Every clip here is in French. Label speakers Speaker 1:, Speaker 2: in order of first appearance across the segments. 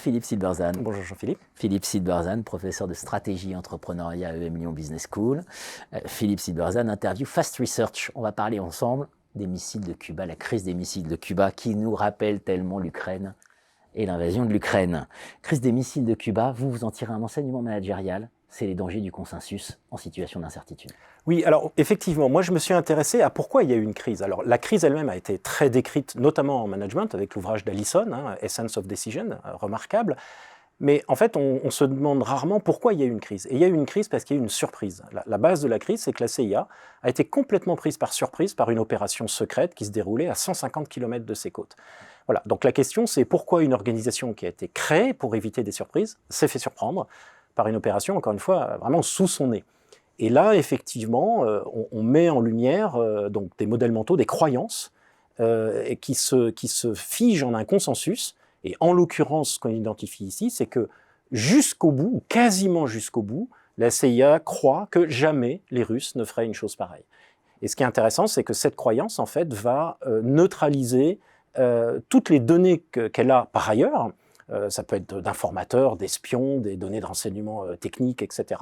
Speaker 1: Philippe Silberzan.
Speaker 2: Bonjour Jean-Philippe.
Speaker 1: Philippe Silberzan, professeur de stratégie et entrepreneuriat à EM Lyon Business School. Philippe Silberzan, interview Fast Research. On va parler ensemble des missiles de Cuba, la crise des missiles de Cuba qui nous rappelle tellement l'Ukraine et l'invasion de l'Ukraine. Crise des missiles de Cuba, vous en tirez un enseignement managérial, c'est les dangers du consensus en situation d'incertitude.
Speaker 2: Oui, alors effectivement, moi je me suis intéressé à pourquoi il y a eu une crise. Alors la crise elle-même a été très décrite, notamment en management, avec l'ouvrage d'Allison, Essence of Decision, remarquable. Mais en fait, on se demande rarement pourquoi il y a eu une crise. Et il y a eu une crise parce qu'il y a eu une surprise. La base de la crise, c'est que la CIA a été complètement prise par surprise par une opération secrète qui se déroulait à 150 km de ses côtes. Voilà. Donc la question, c'est pourquoi une organisation qui a été créée pour éviter des surprises s'est fait surprendre par une opération, encore une fois, vraiment sous son nez. Et là, effectivement, on met en lumière donc des modèles mentaux, des croyances qui se figent en un consensus. Et en l'occurrence, ce qu'on identifie ici, c'est que jusqu'au bout, ou quasiment jusqu'au bout, la CIA croit que jamais les Russes ne feraient une chose pareille. Et ce qui est intéressant, c'est que cette croyance, en fait, va neutraliser toutes les données qu'elle a par ailleurs. Ça peut être d'informateurs, d'espions, des données de renseignement techniques, etc.,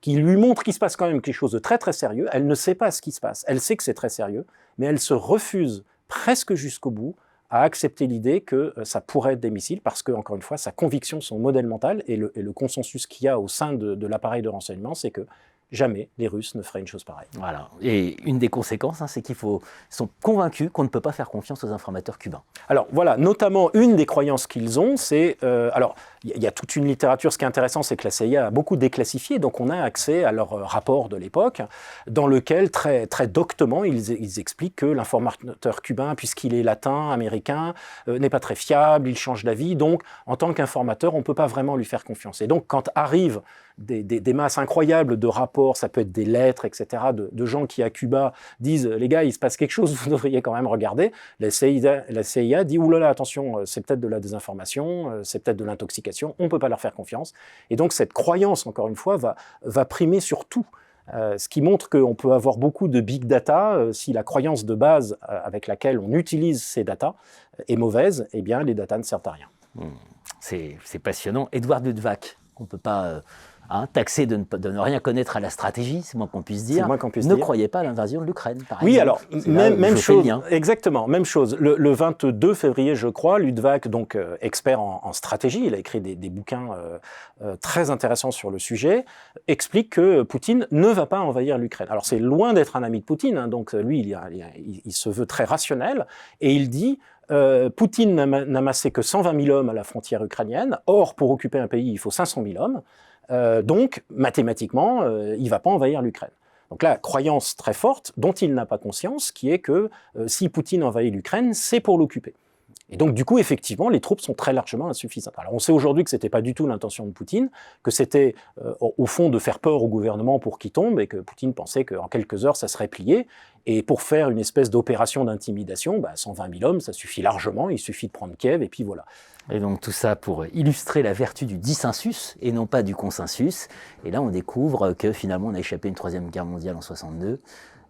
Speaker 2: qui lui montrent qu'il se passe quand même quelque chose de très très sérieux. Elle ne sait pas ce qui se passe, elle sait que c'est très sérieux, mais elle se refuse presque jusqu'au bout à accepter l'idée que ça pourrait être des missiles, parce que, encore une fois, sa conviction, son modèle mental et le consensus qu'il y a au sein de l'appareil de renseignement, c'est que jamais les Russes ne feraient une chose pareille.
Speaker 1: Voilà. Et une des conséquences, c'est qu'ils sont convaincus qu'on ne peut pas faire confiance aux informateurs cubains.
Speaker 2: Alors voilà, notamment une des croyances qu'ils ont, c'est... alors, il y a toute une littérature, ce qui est intéressant, c'est que la CIA a beaucoup déclassifié, donc on a accès à leurs rapports de l'époque, dans lequel, très, très doctement, ils expliquent que l'informateur cubain, puisqu'il est latin, américain, n'est pas très fiable, il change d'avis, donc en tant qu'informateur, on ne peut pas vraiment lui faire confiance. Et donc, quand arrivent des masses incroyables de rapports, ça peut être des lettres, etc., de gens qui, à Cuba, disent « Les gars, il se passe quelque chose, vous devriez quand même regarder », la CIA dit « Oulala, attention, c'est peut-être de la désinformation, c'est peut-être de l'intoxication, on ne peut pas leur faire confiance ». Et donc, cette croyance, encore une fois, va primer sur tout. Ce qui montre qu'on peut avoir beaucoup de big data. Si la croyance de base avec laquelle on utilise ces data est mauvaise, eh bien, les data ne servent à rien.
Speaker 1: C'est passionnant. Edouard Luttwak, on ne peut pas... taxé de ne rien connaître à la stratégie, c'est moins qu'on puisse dire, ne croyez pas à l'invasion de l'Ukraine, par exemple.
Speaker 2: Oui, alors, même chose, exactement, même chose. Le 22 février, je crois, Luttwak, donc expert en stratégie, il a écrit des bouquins très intéressants sur le sujet, explique que Poutine ne va pas envahir l'Ukraine. Alors, c'est loin d'être un ami de Poutine, donc lui, il se veut très rationnel, et il dit... Poutine n'a amassé que 120 000 hommes à la frontière ukrainienne, or, pour occuper un pays, il faut 500 000 hommes, donc, mathématiquement, il ne va pas envahir l'Ukraine. Donc là, croyance très forte, dont il n'a pas conscience, qui est que si Poutine envahit l'Ukraine, c'est pour l'occuper. Et donc, du coup, effectivement, les troupes sont très largement insuffisantes. Alors, on sait aujourd'hui que ce n'était pas du tout l'intention de Poutine, que c'était, au fond, de faire peur au gouvernement pour qu'il tombe, et que Poutine pensait qu'en quelques heures, ça serait plié. Et pour faire une espèce d'opération d'intimidation, 120 000 hommes, ça suffit largement, il suffit de prendre Kiev, et puis voilà.
Speaker 1: Et donc tout ça pour illustrer la vertu du dissensus et non pas du consensus. Et là, on découvre que finalement, on a échappé à une troisième guerre mondiale en 62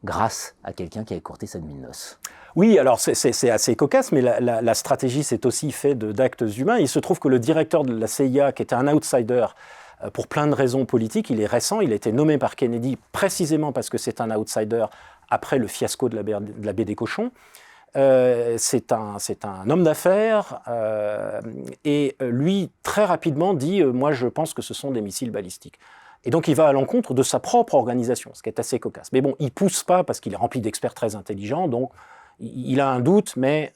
Speaker 1: grâce à quelqu'un qui a écourté sa nuit de noces.
Speaker 2: Oui, alors c'est assez cocasse, mais la stratégie, c'est aussi fait d'actes humains. Il se trouve que le directeur de la CIA, qui était un outsider, pour plein de raisons politiques, il est récent, il a été nommé par Kennedy précisément parce que c'est un outsider après le fiasco de la baie des cochons. C'est un homme d'affaires et lui, très rapidement, dit « Moi, je pense que ce sont des missiles balistiques ». Et donc, il va à l'encontre de sa propre organisation, ce qui est assez cocasse. Mais bon, il ne pousse pas parce qu'il est rempli d'experts très intelligents, donc il a un doute, mais...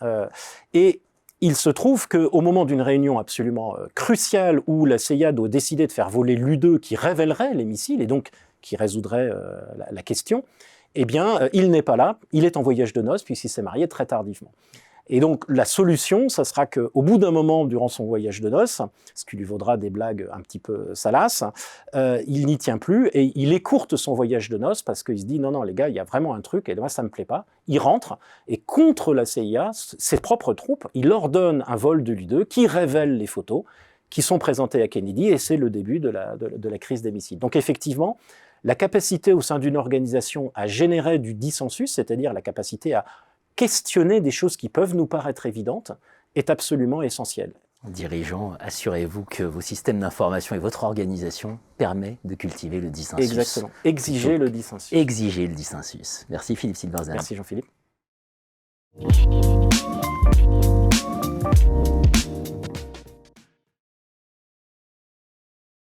Speaker 2: et il se trouve qu'au moment d'une réunion absolument cruciale où la CIA doit décider de faire voler l'U-2 qui révélerait les missiles et donc qui résoudrait la question, eh bien, il n'est pas là, il est en voyage de noces puisqu'il s'est marié très tardivement. Et donc, la solution, ça sera qu'au bout d'un moment, durant son voyage de noces, ce qui lui vaudra des blagues un petit peu salaces, il n'y tient plus et il écourte son voyage de noces parce qu'il se dit « Non, non, les gars, il y a vraiment un truc et moi, ça ne me plaît pas ». Il rentre et contre la CIA, ses propres troupes, il ordonne un vol de l'U-2 qui révèle les photos qui sont présentées à Kennedy et c'est le début de la crise des missiles. Donc, effectivement, la capacité au sein d'une organisation à générer du dissensus, c'est-à-dire la capacité à questionner des choses qui peuvent nous paraître évidentes, est absolument essentielle.
Speaker 1: Dirigeants, assurez-vous que vos systèmes d'information et votre organisation permettent de cultiver le dissensus.
Speaker 2: Exactement. Exiger le dissensus.
Speaker 1: Exiger le dissensus. Merci Philippe Silberzan.
Speaker 2: Merci Jean-Philippe.